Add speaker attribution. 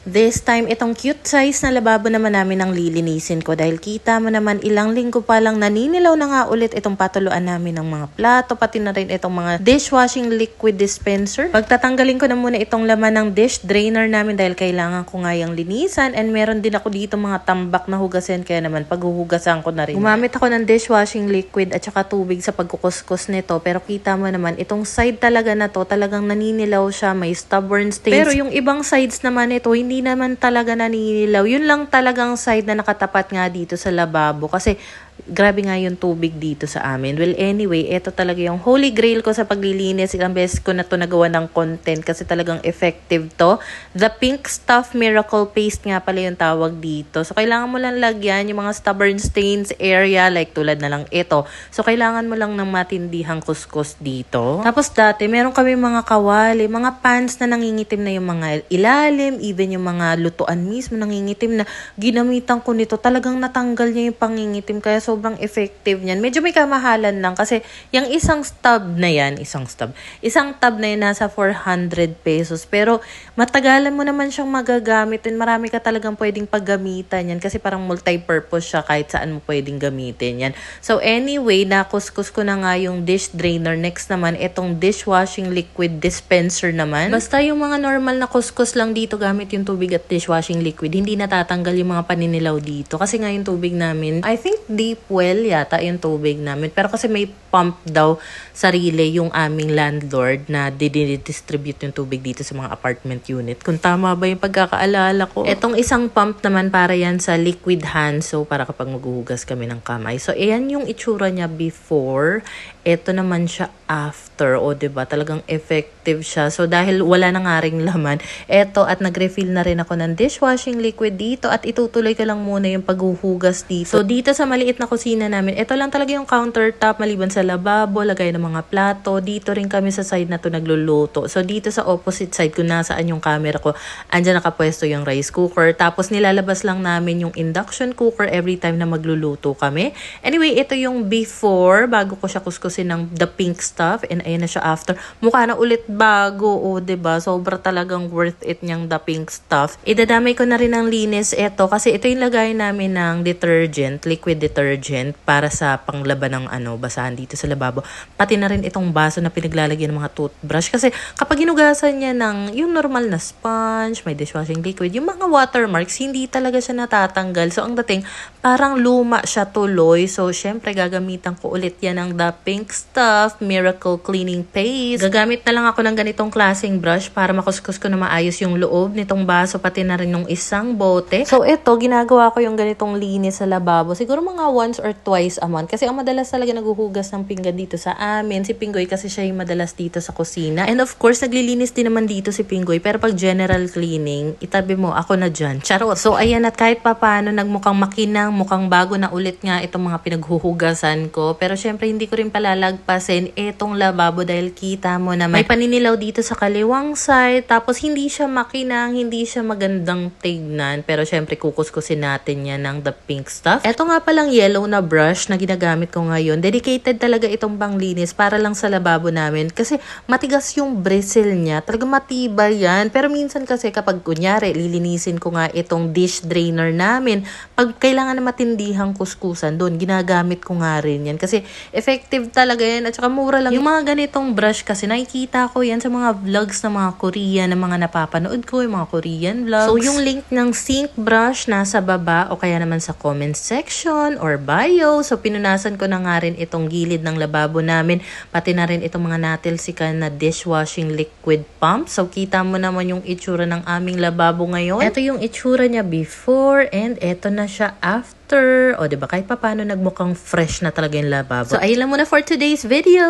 Speaker 1: This time, itong cute size na lababo naman namin ang lilinisin ko dahil kita mo naman ilang linggo pa lang naninilaw na nga ulit itong patuluan namin ng mga plato, pati na rin itong mga dishwashing liquid dispenser. Pagtatanggalin ko na muna itong laman ng dish drainer namin dahil kailangan ko nga yung linisan, and meron din ako dito mga tambak na hugasin, kaya naman paghuhugasan ko na rin. Gumamit ako ng dishwashing liquid at saka tubig sa pagkukuskus nito, pero kita mo naman itong side talaga na to, talagang naninilaw siya, may stubborn stains. Pero yung ibang sides naman ito, hindi naman talaga naninilaw. Yun lang talagang side na nakatapat nga dito sa lababo kasi grabe nga yung tubig dito sa amin. Well, anyway, ito talaga yung holy grail ko sa paglilinis. Ilang beses ko na to nagawa ng content kasi talagang effective to. The Pink Stuff Miracle Paste nga pala yung tawag dito. So, kailangan mo lang lagyan yung mga stubborn stains area, like tulad na lang ito. So, kailangan mo lang ng matindihang kuskus dito. Tapos dati, meron kami mga kawali, mga pans na nangingitim na yung mga ilalim, even yung mga lutuan mismo nangingitim na. Ginamitan ko nito. Talagang natanggal niya yung pangingitim, kaya sobrang effective niyan. Medyo may kamahalan lang kasi yung isang tub na yan nasa 400 pesos. Pero matagalan mo naman siyang magagamit and marami ka talagang pwedeng paggamitan yan kasi parang multi-purpose siya, kahit saan mo pwedeng gamitin yan. So anyway, nakuskus ko na nga yung dish drainer. Next naman, itong dishwashing liquid dispenser naman. Basta yung mga normal na kuskus lang dito gamit yung tubig at dishwashing liquid, hindi natatanggal yung mga paninilaw dito. Kasi nga yung tubig namin, I think deep well yata yung tubig namin. Pero kasi may pump daw sarili yung aming landlord na didistribute yung tubig dito sa mga apartment unit. Kung tama ba yung pagkakaalala ko. Etong isang pump naman para yan sa liquid hand. So, para kapag maghuhugas kami ng kamay. So, ayan yung itsura niya before. Ito naman siya after. O, diba? Talagang effective siya. So, dahil wala na nga ring laman, eto at nag-refill na rin ako ng dishwashing liquid dito at itutuloy ko lang muna yung paghuhugas dito. So, dito sa maliit na kusina namin, ito lang talaga yung countertop maliban sa lababo, lagay ng mga plato. Dito rin kami sa side na to nagluluto. So, dito sa opposite side, kung nasaan yung camera ko, andyan nakapwesto yung rice cooker. Tapos, nilalabas lang namin yung induction cooker every time na magluluto kami. Anyway, ito yung before, bago ko siya kuskusin ng the pink stuff, and ayan na siya after. Mukha na ulit bago, o diba? Sobra talagang worth it niyang the pink stuff. Idadamay ko na rin ng linis ito kasi ito yung lagay namin ng detergent, liquid detergent para sa panglaban ng basahan dito sa lababo. Pati na rin itong baso na pinaglalagyan ng mga toothbrush kasi kapag hinugasan niya ng yung normal na sponge, may dishwashing liquid, yung mga watermarks, hindi talaga siya natatanggal. So, ang dating, parang luma siya tuloy. So, syempre, gagamitan ko ulit yan ng the pink stuff miracle cleaning paste. Gagamit na lang ako ng ganitong klaseng brush para makuskus ko na maayos yung loob nitong baso, pati na rin ng isang bote. So, ito, ginagawa ko yung ganitong linis sa lababo. Siguro mga once or twice a month. Kasi ang madalas talaga naghuhugas ng pinggan dito sa amin. Si Pinggoy kasi siya yung madalas dito sa kusina. And of course, naglilinis din naman dito si Pinggoy. Pero pag general cleaning, itabi mo, ako na dyan. Charot. So, ayan, at kahit papaano, nagmukhang makinang, mukhang bago na ulit nga itong mga pinaghuhugasan ko. Pero syempre, hindi ko rin palalagpasin itong lababo dahil kita mo naman may paninilaw dito sa kaliwang side. Tapos, hindi siya makinang, hindi siya magandang tignan. Pero syempre, kukuskusin natin yan ng the pink stuff. Ito nga palang yellow na brush na ginagamit ko ngayon. Dedicated talaga itong panglinis para lang sa lababo namin. Kasi matigas yung bristle niya. Talaga matibay yan. Pero minsan kasi kapag kunyari, lilinisin ko nga itong dish drainer namin. Pag kailangan na matindihang kuskusan doon, ginagamit ko nga rin yan. Kasi effective talaga yan. At saka mura lang. Yung mga ganitong brush kasi nakikita ko yan sa mga vlogs ng mga Korean, na mga napapanood ko, yung mga Korean vlogs. So, yung link ng sink brush nasa baba o kaya naman sa comment section or bio. So, pinunasan ko na nga rin itong gilid ng lababo namin. Pati na rin itong mga natilsikan na dishwashing liquid pump. So, kita mo naman yung itsura ng aming lababo ngayon. Ito yung itsura niya before and ito na siya after. O, diba? Kahit paano nagmukhang fresh na talaga yung lababo. So, ayun lang muna for today's video.